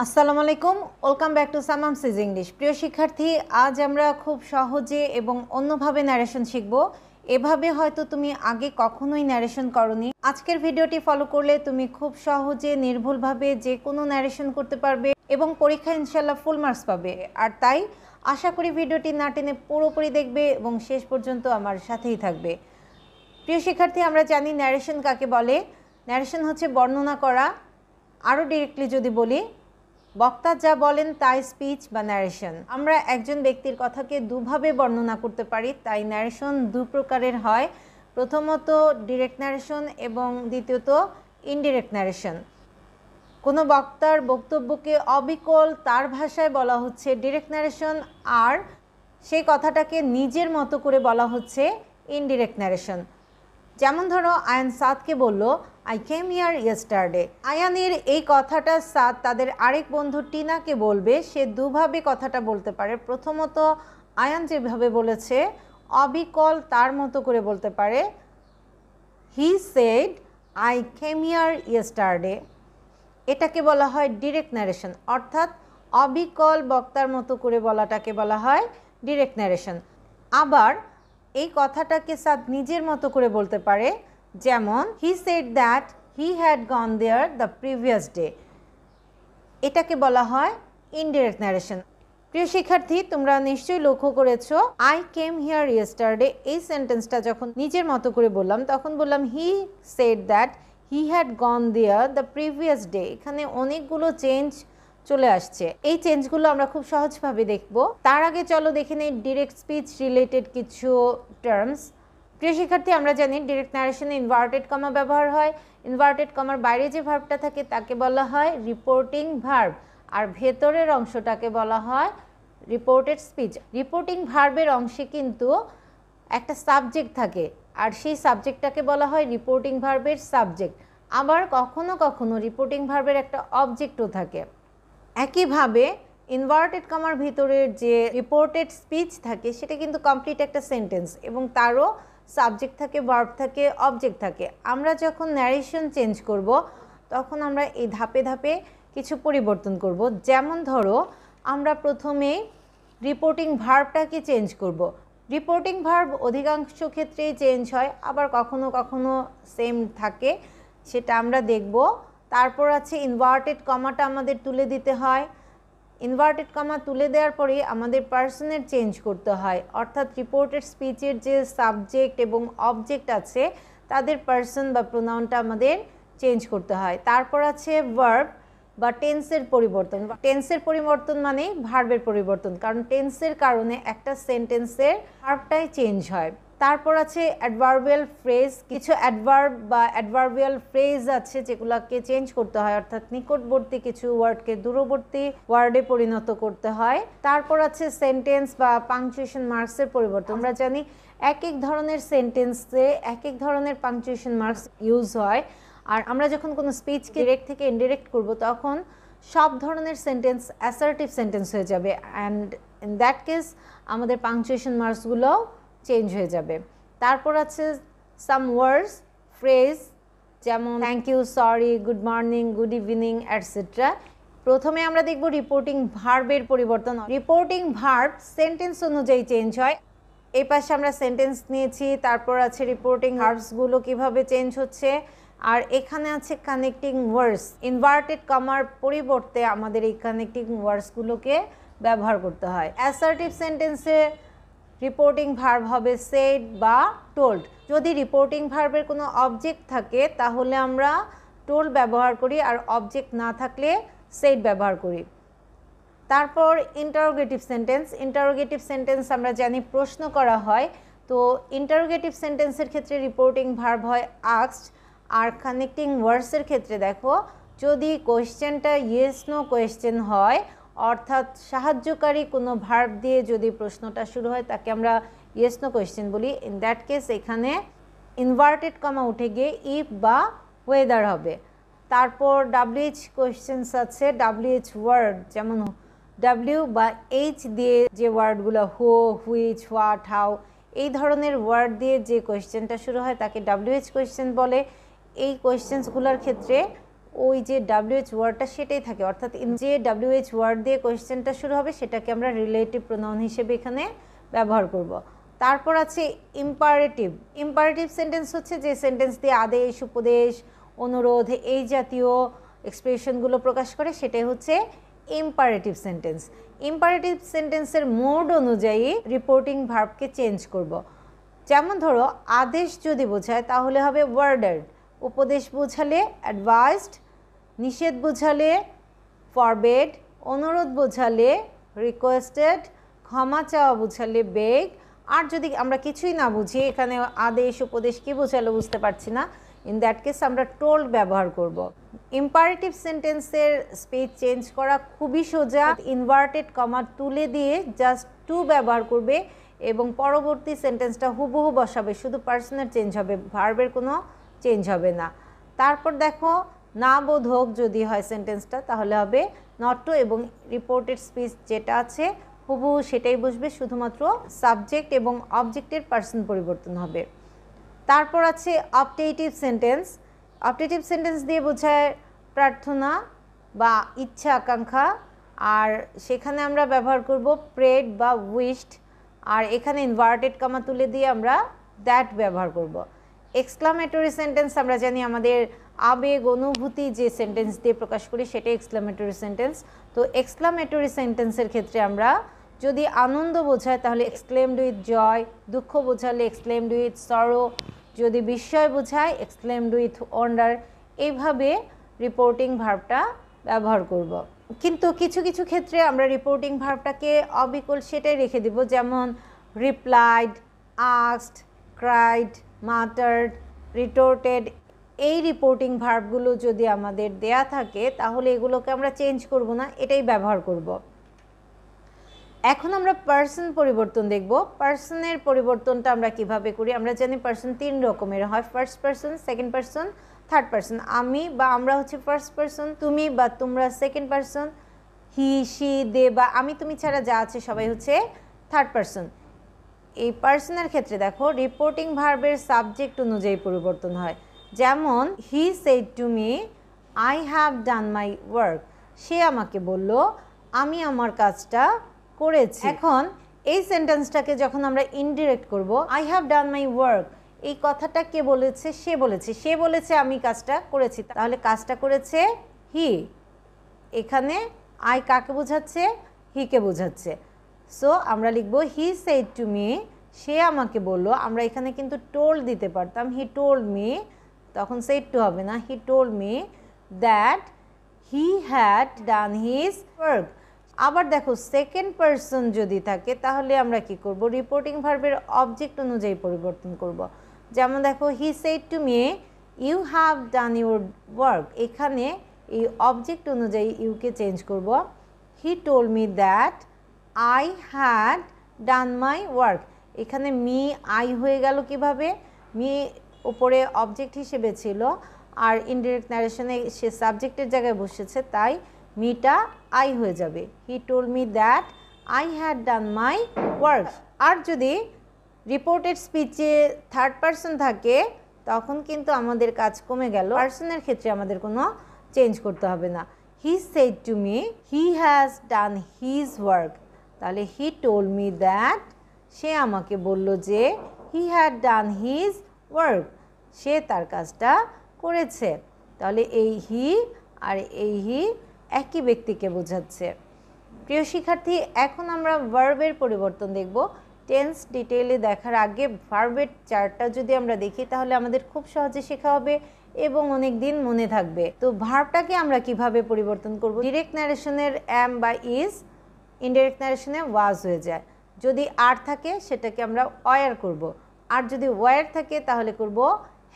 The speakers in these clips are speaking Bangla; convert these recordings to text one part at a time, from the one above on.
আসসালামু আলাইকুম, ওয়েলকাম ব্যাক টু সামামসিজ ইংলিশ। প্রিয় শিক্ষার্থী, আজ আমরা খুব সহজে এবং অন্যভাবে ন্যারেশন শিখব। এভাবে হয়তো তুমি আগে কখনোই ন্যারেশন করনি। আজকের ভিডিওটি ফলো করলে তুমি খুব সহজে নির্ভুলভাবে যে কোনো ন্যারেশন করতে পারবে এবং পরীক্ষায় ইনশাল্লাহ ফুল মার্কস পাবে। আর তাই আশা করি ভিডিওটি না টেনে পুরোপুরি দেখবে এবং শেষ পর্যন্ত আমার সাথেই থাকবে। প্রিয় শিক্ষার্থী, আমরা জানি ন্যারেশন কাকে বলে। ন্যারেশন হচ্ছে বর্ণনা করা। আরও ডিরেক্টলি যদি বলি, বক্তা যা বলেন তাই স্পিচ বা ন্যারেশন। আমরা একজন ব্যক্তির কথাকে দুভাবে বর্ণনা করতে পারি, তাই ন্যারেশন দু প্রকারের হয়। প্রথমত ডিরেক্ট ন্যারেশন এবং দ্বিতীয়ত ইনডিরেক্ট ন্যারেশন। কোনো বক্তার বক্তব্যকে অবিকল তার ভাষায় বলা হচ্ছে ডিরেক্ট ন্যারেশন, আর সেই কথাটাকে নিজের মতো করে বলা হচ্ছে ইনডিরেক্ট ন্যারেশন। যেমন ধরো, আয়ান সাদকে বলল, আই কেম হিয়ার ইয়েস্টারডে। আয়ানের এই কথাটা সাদ তাদের আরেক বন্ধু টিনাকে বলবে। সে দুভাবে কথাটা বলতে পারে। প্রথমত আয়ান যেভাবে বলেছে অবিকল তার মতো করে বলতে পারে, হি said I came here yesterday. এটাকে বলা হয় ডিরেক্ট ন্যারেশন, অর্থাৎ অবিকল বক্তার মতো করে বলাটাকে বলা হয় ডিরেক্ট ন্যারেশন। আবার এই কথাটাকে সাদ নিজের মতো করে বলতে পারে, যেমন he said that he had gone there the previous day. এটাকে বলা হয় ইনডিরেক্ট ন্যারেশন। প্রিয় শিক্ষার্থী, তোমরা নিশ্চয়ই লক্ষ্য করেছো, আই কেম হিয়ার ইয়েস্টারডে এই সেন্টেন্সটা যখন নিজের মতো করে বললাম তখন বললাম he said that he had gone there the previous day. এখানে অনেকগুলো চেঞ্জ চলে আসছে। এই চেঞ্জগুলো আমরা খুব সহজভাবে দেখব। তার আগে চলো দেখে নেই ডিরেক্ট স্পিচ রিলেটেড কিছু টার্মস। প্রিয় শিক্ষার্থী, আমরা জানি ডিরেক্ট ন্যারেশনে ইনভার্টেড কমা ব্যবহার হয়। ইনভার্টেড কমার বাইরে যে ভার্বটা থাকে তাকে বলা হয় রিপোর্টিং ভার্ব, আর ভেতরের অংশটাকে বলা হয় রিপোর্টেড স্পিচ। রিপোর্টিং ভার্বের অংশে কিন্তু একটা সাবজেক্ট থাকে, আর সেই সাবজেক্টটাকে বলা হয় রিপোর্টিং ভার্বের সাবজেক্ট। আবার কখনো কখনো রিপোর্টিং ভার্বের একটা অবজেক্টও থাকে। একইভাবে ইনভার্টেড কমার ভিতরের যে রিপোর্টেড স্পিচ থাকে সেটা কিন্তু কমপ্লিট একটা সেন্টেন্স এবং তারও সাবজেক্ট থাকে, ভার্ব থাকে, অবজেক্ট থাকে। আমরা যখন ন্যারেশন চেঞ্জ করব তখন আমরা এই ধাপে ধাপে কিছু পরিবর্তন করব। যেমন ধরো, আমরা প্রথমে রিপোর্টিং ভার্বটাকে চেঞ্জ করব। রিপোর্টিং ভার্ব অধিকাংশ ক্ষেত্রেই চেঞ্জ হয়, আবার কখনো কখনো সেম থাকে, সেটা আমরা দেখব। তারপর আছে ইনভার্টেড কমাটা আমাদের তুলে দিতে হয়। ইনভার্টেড কমা তুলে দেওয়ার পরে আমাদের পার্সনের চেঞ্জ করতে হয়, অর্থাৎ রিপোর্টেড স্পিচের যে সাবজেক্ট এবং অবজেক্ট আছে তাদের পার্সন বা প্রোনাউনটা আমাদের চেঞ্জ করতে হয়। তারপর আছে ভার্ব বা টেন্সের পরিবর্তন। টেন্সের পরিবর্তন মানে ভার্বের পরিবর্তন, কারণ টেন্সের কারণে একটা সেন্টেন্সের ভার্বটাই চেঞ্জ হয়। তারপর আছে অ্যাডভার্বিয়াল ফ্রেজ। কিছু অ্যাডভার্ব বা অ্যাডভার্বিয়াল ফ্রেজ আছে যেগুলোকে চেঞ্জ করতে হয়, অর্থাৎ নিকটবর্তী কিছু ওয়ার্ডকে দূরবর্তী ওয়ার্ডে পরিণত করতে হয়। তারপর আছে সেন্টেন্স বা পাংচুয়েশন মার্কসের পরিবর্তন। আমরা জানি এক এক ধরনের সেন্টেন্সে এক এক ধরনের পাংচুয়েশন মার্কস ইউজ হয়, আর আমরা যখন কোনো স্পিচকে ডিরেক্ট থেকে ইনডিরেক্ট করব তখন সব ধরনের সেন্টেন্স অ্যাসার্টিভ সেন্টেন্স হয়ে যাবে, অ্যান্ড ইন দ্যাট কেস আমাদের পাংচুয়েশন মার্কসগুলোও চেঞ্জ হয়ে যাবে। তারপর আছে সাম ওয়ার্ডস, ফ্রেজ, যেমন thank you, sorry, good morning, good evening, etcetera. প্রথমে আমরা দেখব রিপোর্টিং ভার্বের পরিবর্তন। রিপোর্টিং ভার্ব সেন্টেন্স অনুযায়ী চেঞ্জ হয়। এই পাশে আমরা সেন্টেন্স নিয়েছি, তারপর আছে রিপোর্টিং ভার্বসগুলো কিভাবে চেঞ্জ হচ্ছে, আর এখানে আছে কানেক্টিং ওয়ার্ডস। ইনভার্টেড কমার পরিবর্তে আমাদের এই কানেক্টিং ওয়ার্ডসগুলোকে ব্যবহার করতে হয়। অ্যাসার্টিভ সেন্টেন্সে রিপোর্টিং ভার্ব হবে সেড বা টোল্ড। যদি রিপোর্টিং ভার্বের কোনো অবজেক্ট থাকে তাহলে আমরা টোল্ড ব্যবহার করি, আর অবজেক্ট না থাকলে সেড ব্যবহার করি। তারপর ইন্টারোগেটিভ সেন্টেন্স। ইন্টারোগেটিভ সেন্টেন্স আমরা জানি প্রশ্ন করা হয়, তো ইন্টারোগেটিভ সেন্টেন্সের ক্ষেত্রে রিপোর্টিং ভার্ব হয় আস্কড। আর কানেক্টিং ওয়ার্ডসের ক্ষেত্রে দেখো, যদি কোয়েশ্চেনটা ইয়েস নো কোয়েশ্চেন হয়, অর্থাৎ সাহায্যকারী কোনো ভার্ব দিয়ে যদি প্রশ্নটা শুরু হয় তাকে আমরা ইয়েস নো কোয়েশ্চেন বলি। ইন দ্যাট কেস এখানে ইনভার্টেড কমা উঠে গিয়ে ইফ বা ওয়েদার হবে। তারপর ডাব্লিউএইচ কোয়েশ্চেন্স আছে, ডাব্লিউএইচ ওয়ার্ড, যেমন ডাব্লিউ বা এইচ দিয়ে যে ওয়ার্ডগুলো হো, হুইচ, হোয়াট, হাউ, এই ধরনের ওয়ার্ড দিয়ে যে কোয়েশ্চেনটা শুরু হয় তাকে ডাব্লিউএইচ কোয়েশ্চেন বলে। এই কোয়েশ্চেন্সগুলোর ক্ষেত্রে ওই যে WH ওয়ার্ডটা সেটাই থাকে, অর্থাৎ যে WH ওয়ার্ড দিয়ে কোয়েশ্চেনটা শুরু হবে সেটাকে আমরা রিলেটিভ প্রোনাউন হিসেবে এখানে ব্যবহার করব। তারপর আছে ইম্পারেটিভ। ইম্পারেটিভ সেন্টেন্স হচ্ছে যে সেন্টেন্স দিয়ে আদেশ, উপদেশ, অনুরোধ এই জাতীয় এক্সপ্রেশনগুলো প্রকাশ করে, সেটাই হচ্ছে ইম্পারেটিভ সেন্টেন্স। ইম্পারেটিভ সেন্টেন্সের মোড অনুযায়ী রিপোর্টিং ভার্বকে চেঞ্জ করব। যেমন ধরো আদেশ যদি বোঝায় তাহলে হবে ওয়ার্ডার্ড, উপদেশ বোঝালে অ্যাডভাইসড, নিষেধ বোঝালে ফরবেড, অনুরোধ বোঝালে রিকোয়েস্টেড, ক্ষমা চাওয়া বোঝালে বেগ। আর যদি আমরা কিছুই না বুঝি, এখানে আদেশ উপদেশ কী বোঝালো বুঝতে পারছি না, ইন দ্যাট কেস আমরা টোল্ড ব্যবহার করব। ইম্পারেটিভ সেন্টেন্সের স্পেস চেঞ্জ করা খুবই সোজা। ইনভার্টেড কমা তুলে দিয়ে জাস্ট টু ব্যবহার করবে এবং পরবর্তী সেন্টেন্সটা হুবহু বসাবে, শুধু পার্সনের চেঞ্জ হবে, ভার্বের কোনো চেঞ্জ হবে না। তারপর দেখো না বোধক যদি হয় সেন্টেন্সটা তাহলে হবে নট টু, এবং রিপোর্টেড স্পিচ যেটা আছে হুবহু সেটাই বসবে, শুধুমাত্র সাবজেক্ট এবং অবজেক্টের পার্সন পরিবর্তন হবে। তারপর আছে অপটেটিভ সেন্টেন্স। অপটেটিভ সেন্টেন্স দিয়ে বোঝায় প্রার্থনা বা ইচ্ছা আকাঙ্ক্ষা, আর সেখানে আমরা ব্যবহার করব প্রেড বা উইশড, আর এখানে ইনভার্টেড কমা তুলে দিয়ে আমরা দ্যাট ব্যবহার করব। এক্সক্লামেটরি সেন্টেন্স আমরা জানি আমাদের আবেগ অনুভূতি যে সেন্টেন্স দিয়ে প্রকাশ করি সেটাই এক্সক্লামেটরি সেন্টেন্স। তো এক্সক্লামেটরি সেন্টেন্সের ক্ষেত্রে আমরা যদি আনন্দ বোঝায় তাহলে এক্সক্লেমড উইথ জয়, দুঃখ বোঝালে এক্সক্লেমড উইথ সরো, যদি বিস্ময় বোঝায় এক্সক্লেমড উইথ ওয়ান্ডার। এইভাবে রিপোর্টিং ভার্বটা ব্যবহার করব। কিন্তু কিছু কিছু ক্ষেত্রে আমরা রিপোর্টিং ভার্বটাকে অবিকল সেটাই রেখে দিব, যেমন রিপ্লাইড, আস্কড, ক্রাইড, মাটার্ড, রিটোর্টেড। এই রিপোর্টিং ভার্বগুলো যদি আমাদের দেয়া থাকে তাহলে এগুলোকে আমরা চেঞ্জ করব না, এটাই ব্যবহার করব। এখন আমরা পার্সন পরিবর্তন দেখব। পার্সনের পরিবর্তনটা আমরা কিভাবে করি? আমরা জানি পার্সন 3 রকমের হয়, first person, second person, third person. আমি বা আমরা হচ্ছে ফার্স্ট পার্সন, তুমি বা তোমরা সেকেন্ড পার্সন, হি, শি, দে বা আমি তুমি ছাড়া যা আছে সবাই হচ্ছে থার্ড পার্সন। এই পার্সনের ক্ষেত্রে দেখো রিপোর্টিং ভার্বের সাবজেক্ট অনুযায়ী পরিবর্তন হয়। যেমন he said to me I have done my work, সে আমাকে বলল আমি আমার কাজটা করেছি। এখন এই সেন্টেন্সটাকে যখন আমরা ইনডিরেক্ট করব, I have done my work, এই কথাটা কে বলেছে? সে বলেছে। সে বলেছে আমি কাজটা করেছি, তাহলে কাজটা করেছে হি। এখানে আই কাকে বোঝাচ্ছে? হিকে বোঝাচ্ছে। সো আমরা লিখব হি সেড টু মি, সে আমাকে বলল। আমরা এখানে কিন্তু টোল্ড দিতে পারতাম, হি টোল্ড মি, তখন সেড টু হবে না, হি told me that he had done his work. আবার দেখো সেকেন্ড পার্সন যদি থাকে তাহলে আমরা কি করব? রিপোর্টিং ভার্বের অবজেক্ট অনুযায়ী পরিবর্তন করব। যেমন দেখো he said to me you have done your work, এখানে এই অবজেক্ট অনুযায়ী ইউকে চেঞ্জ করব। He told me that I had done my work, এখানে মি আই হয়ে গেল কিভাবে? মি উপরে অবজেক্ট হিসেবে ছিল আর ইনডিরেক্ট ন্যারেশনে সে সাবজেক্টের জায়গায় বসেছে, তাই মিটা আই হয়ে যাবে। He told me that I had done my work. আর যদি রিপোর্টেড স্পিচে থার্ড পার্সন থাকে তখন কিন্তু আমাদের কাজ কমে গেল। পার্সনের ক্ষেত্রে আমাদের কোনো চেঞ্জ করতে হবে না। He said to me he has done his work, তাহলে হি টোল্ড মি দ্যাট, সে আমাকে বলল যে he had done his work, সে তার কাজটা করেছে। তাহলে এই হি আর এই হি একই ব্যক্তিকে বোঝাচ্ছে। প্রিয় শিক্ষার্থী, এখন আমরা ভার্বের পরিবর্তন দেখব। টেন্স ডিটেইলে দেখার আগে ভার্বের চার্টটা যদি আমরা দেখি তাহলে আমাদের খুব সহজে শেখা হবে এবং অনেক দিন মনে থাকবে। তো ভার্বটাকে আমরা কিভাবে পরিবর্তন করব? ডিরেক্ট ন্যারেশনের অ্যাম বা ইজ ইনডাইরেক্ট ন্যারেশনে ওয়াজ হয়ে যায়। যদি আর থাকে সেটাকে আমরা ওয়ার করব, আর যদি ওয়ার থাকে তাহলে করব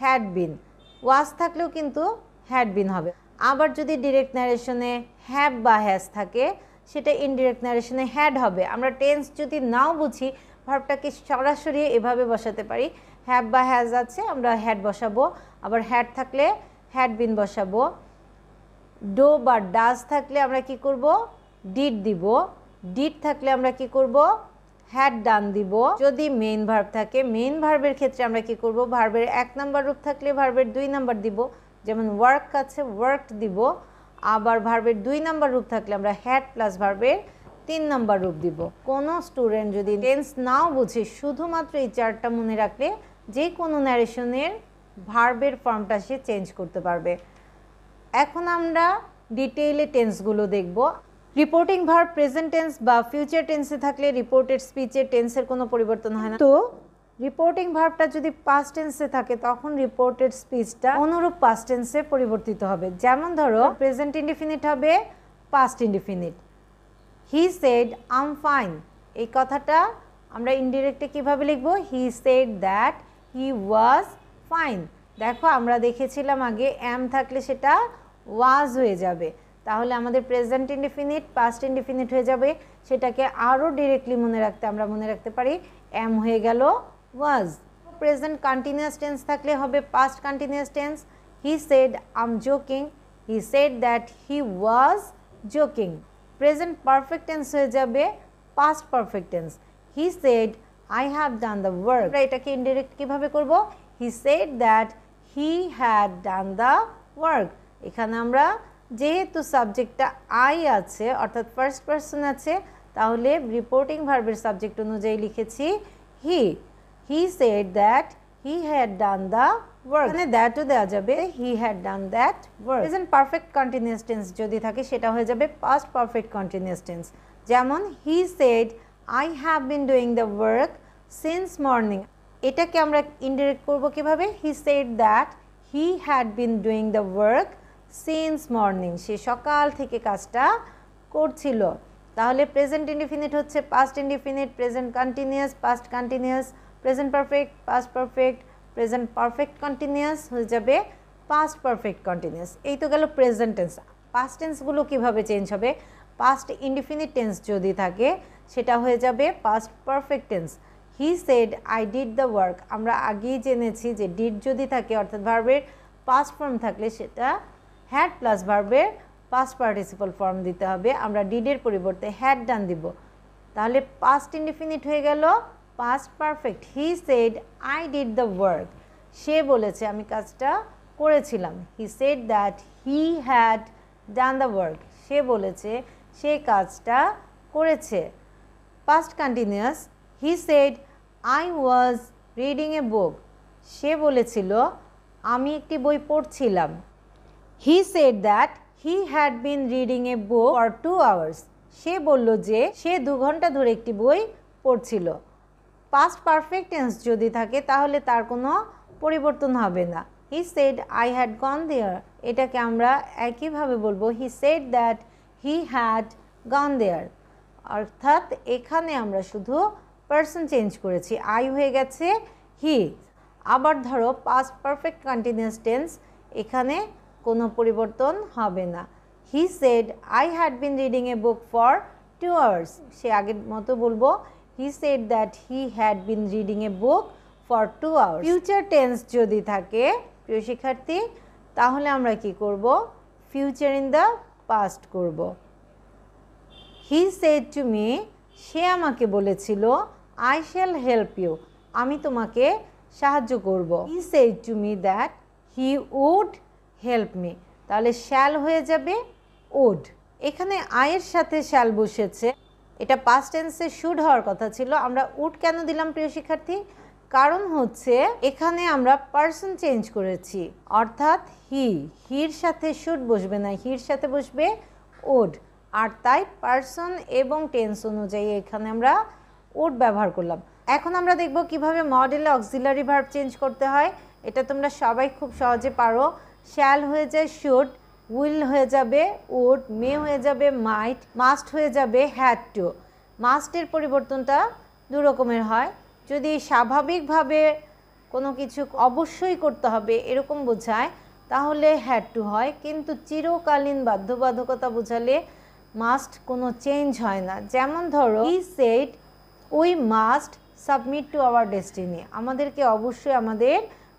হ্যাড বিন। ওয়াজ থাকলেও কিন্তু হ্যাড বিন হবে। আবার যদি ডিরেক্ট ন্যারেশনে হ্যাভ বা হ্যাজ থাকে সেটা ইনডিরেক্ট ন্যারেশনে হ্যাড হবে। আমরা টেন্স যদি নাও বুঝি ভার্বটাকে সরাসরি এভাবে বসাতে পারি। হ্যাভ বা হ্যাজ আছে, আমরা হ্যাড বসাবো, আবার হ্যাড থাকলে হ্যাড বিন বসাবো। ডো বা ডাজ থাকলে আমরা কি করব? ডিড দিব। ডিড থাকলে আমরা কি করব? হ্যাড ডান দিব। যদি মেইন ভার্ব থাকে, মেইন ভার্বের ক্ষেত্রে আমরা কি করব? ভার্বের 1 নাম্বার রূপ থাকলে ভার্বের 2 নাম্বার দিব। যেমন ওয়ার্ক আছে ওয়ার্কড দিব, আবার ভার্বের 2 নাম্বার রূপ থাকলে আমরা হ্যাড প্লাস ভার্বের 3 নাম্বার রূপ দিব। কোনো স্টুডেন্ট যদি টেন্স নাও বুঝে শুধুমাত্র এই চারটা মনে রাখলে যে কোনো ন্যারেশনের ভার্বের ফর্মটা সে চেঞ্জ করতে পারবে। এখন আমরা ডিটেইলে টেন্সগুলো দেখব। রিপোর্টিং ভার্ব প্রেজেন্ট টেন্স বা ফিউচার টেন্সে থাকলে রিপোর্টেড স্পিচের টেন্সের কোনো পরিবর্তন হয় না। তো রিপোর্টিং ভার্বটা যদি পাস্ট টেন্সে থাকে তখন রিপোর্টেড স্পিচটা অনুরূপ পাস্ট টেন্সে পরিবর্তিত হবে। যেমন ধরো প্রেজেন্ট ইনডিফিনিট হবে past indefinite. He said I'm fine, এই কথাটা আমরা ইনডিরেক্টে কিভাবে লিখব? হি said that he was fine. দেখো আমরা দেখেছিলাম আগে অ্যাম থাকলে সেটা ওয়াজ হয়ে যাবে, তাহলে আমাদের প্রেজেন্ট ইনডিফিনিট পাস্ট ইনডিফিনিট হয়ে যাবে। সেটাকে আরও ডিরেক্টলি মনে রাখতে আমরা মনে রাখতে পারি অ্যাম হয়ে গেল ওয়াজ। প্রেজেন্ট কন্টিনিউয়াস টেন্স থাকলে হবে past continuous tense. He said am joking, he said that he was joking. Present perfect tense হয়ে যাবে past perfect tense. He said I have done the work. আমরা এটাকে ইনডিরেক্ট কিভাবে করব? He said that he had done the work. এখানে আমরা যেহেতু সাবজেক্টটা আই আছে অর্থাৎ ফার্স্ট পারসন আছে, তাহলে রিপোর্টিং ভার্বের সাবজেক্ট অনুযায়ী লিখেছি he. He said that he had done the work. এখানে দ্যাটও দেওয়া যাবে, he had done that work. Present perfect continuous tense যদি থাকে সেটা হয়ে যাবে পাস্ট পারফেক্ট কন্টিনিউয়াস টেন্স। যেমন he said I have been doing the work since morning. এটাকে আমরা ইনডিরেক্ট করব কিভাবে? He said that he had been doing the work since morning, সে সকাল থেকে কাজটা করছিল। তাহলে প্রেজেন্ট ইনডিফিনিট হচ্ছে past indefinite, present continuous past continuous, present perfect past perfect, present perfect continuous হয়ে যাবে পাস্ট পারফেক্ট কন্টিনিউয়াস। এই তো গেল প্রেজেন্ট টেন্স। পাস্ট টেন্সগুলো কিভাবে চেঞ্জ হবে? পাস্ট ইনডিফিনিট টেন্স যদি থাকে সেটা হয়ে যাবে past perfect tense. He said I did the work. আমরা আগেই জেনেছি যে ডিড যদি থাকে অর্থাৎ ভার্বের পাস্ট ফর্ম থাকলে সেটা হ্যাড প্লাস ভার্বের পাস্ট পার্টিসিপল ফর্ম দিতে হবে। আমরা ডিডের পরিবর্তে হ্যাড ডান দিব, তাহলে পাস্ট ইনডিফিনিট হয়ে গেল past perfect. He said I did the work, সে বলেছে আমি কাজটা করেছিলাম। He said that he had done the work, সে বলেছে সে কাজটা করেছে। Past continuous, he said I was reading a book, সে বলেছিল আমি একটি বই পড়ছিলাম। He said that he had been reading a book for 2 hours, সে বলল যে সে 2 ঘন্টা ধরে একটি বই পড়ছিল। পাস্ট পারফেক্ট টেন্স যদি থাকে তাহলে তার কোনো পরিবর্তন হবে না। He said I had gone there, এটাকে আমরা একইভাবে বলবো he said that he had gone there. অর্থাৎ এখানে আমরা শুধু পারসন চেঞ্জ করেছি, আই হয়ে গেছে হি। আবার ধরো পাস্ট পারফেক্ট কন্টিনিউয়াস টেন্স, এখানে কোনো পরিবর্তন হবে না। He said I had been reading a book for 2 hours, সে আগের মতো বলবো he said that he had been reading a book for 2 hours। Future tense যদি থাকে প্রিয় শিক্ষার্থী তাহলে আমরা কি করব? ফিউচার ইন দ্য পাস্ট করব। হি সেড টু মি, সে আমাকে বলেছিল আই শ্যাল হেল্প ইউ, আমি তোমাকে সাহায্য করব। He said to me that he would help me, তাহলে শ্যাল হয়ে যাবে উড। এখানে আয়ের সাথে শ্যাল বসেছে, এটা পাস্ট টেন্সে শুড হওয়ার কথা ছিল। আমরা উড কেন দিলাম প্রিয় শিক্ষার্থী? কারণ হচ্ছে এখানে আমরা পারসন চেঞ্জ করেছি, অর্থাৎ হির সাথে শুড বসবে না, হির সাথে বসবে উড। আর তাই পারসন এবং টেন্স অনুযায়ী এখানে আমরা উড ব্যবহার করলাম। এখন আমরা দেখব কিভাবে মডেলে অক্সিলারি ভার্ব চেঞ্জ করতে হয়। এটা তোমরা সবাই খুব সহজে পারো। শ্যাল হয়ে যায় শুড, উইল হয়ে যাবে উড, মে হয়ে যাবে মাইট, মাস্ট হয়ে যাবে হ্যাড টু। মাস্টের পরিবর্তনটা 2 রকমের হয়। যদি স্বাভাবিকভাবে কোনো কিছু অবশ্যই করতে হবে এরকম বোঝায় তাহলে হ্যাড টু হয়, কিন্তু চিরকালীন বাধ্যবাধকতা বোঝালে মাস্ট কোনো চেঞ্জ হয় না। যেমন ধরো he said we must submit to our destiny, আমাদেরকে অবশ্যই আমাদের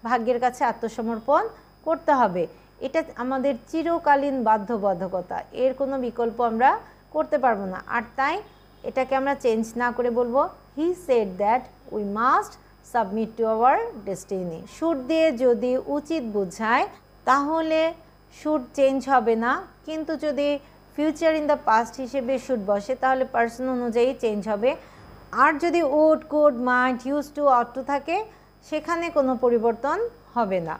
ভাগ্যের কাছে আত্মসমর্পণ করতে হবে। এটা আমাদের চিরকালীন বাধ্যবাধকতা, এর কোনো বিকল্প আমরা করতে পারবো না। আর তাই এটাকে আমরা চেঞ্জ না করে বলবো he said that we must submit to our destiny. Should দিয়ে যদি উচিত বোঝায় তাহলে শুড চেঞ্জ হবে না, কিন্তু যদি ফিউচার ইন দ্য পাস্ট হিসেবে শুড বসে তাহলে পার্সন অনুযায়ী চেঞ্জ হবে। আর যদি would, could, might, use to, ought to থাকে সেখানে কোনো পরিবর্তন হবে না।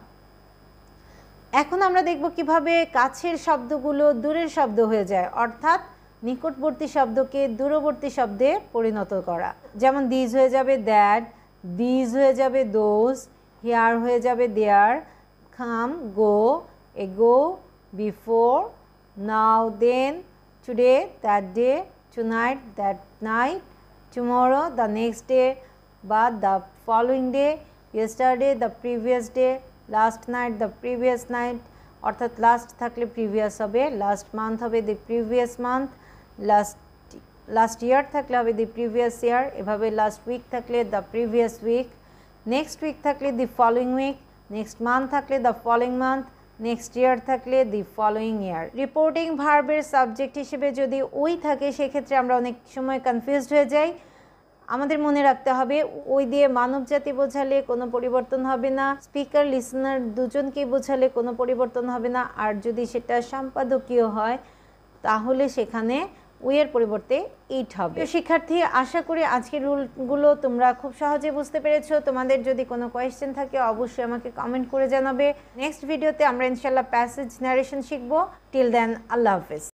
এখন আমরা দেখব কিভাবে কাছের শব্দগুলো দূরের শব্দ হয়ে যায়, অর্থাৎ নিকটবর্তী শব্দকে দূরবর্তী শব্দে পরিণত করা। যেমন দিস হয়ে যাবে দ্যাট, দিস হয়ে যাবে দোজ, হিয়ার হয়ে যাবে দেয়ার, come, go, ago, before, now, then, today, that day, tonight, that night, tomorrow, the next day বা the following day, yesterday, the previous day, last night, the previous night, অর্থাৎ লাস্ট থাকলে প্রিভিয়াস হবে, লাস্ট মান্থ হবে the previous month, last year থাকলে হবে দি প্রিভিয়াস ইয়ার, এভাবে লাস্ট উইক থাকলে the previous week, next week থাকলে the following week, next month থাকলে the following month, next year থাকলে দি ফলোয়িং ইয়ার। রিপোর্টিং ভার্বের সাবজেক্ট হিসেবে যদি ওই থাকে সেক্ষেত্রে আমরা অনেক সময় কনফিউজড হয়ে যাই। আমাদের মনে রাখতে হবে ওই দিয়ে মানব জাতি বোঝালে কোনো পরিবর্তন হবে না, স্পিকার লিসনার দুজনকেই বোঝালে কোনো পরিবর্তন হবে না, আর যদি সেটা সম্পাদকীয় হয় তাহলে সেখানে উইয়ের পরিবর্তে ইট হবে। শিক্ষার্থী, আশা করি আজকের রুলগুলো তোমরা খুব সহজে বুঝতে পেরেছো। তোমাদের যদি কোনো কোয়েশ্চেন থাকে অবশ্যই আমাকে কমেন্ট করে জানাবে। নেক্সট ভিডিওতে আমরা ইনশাল্লাহ প্যাসেজ ন্যারেশন শিখবো। টিল দেন, আল্লাহ হাফেজ।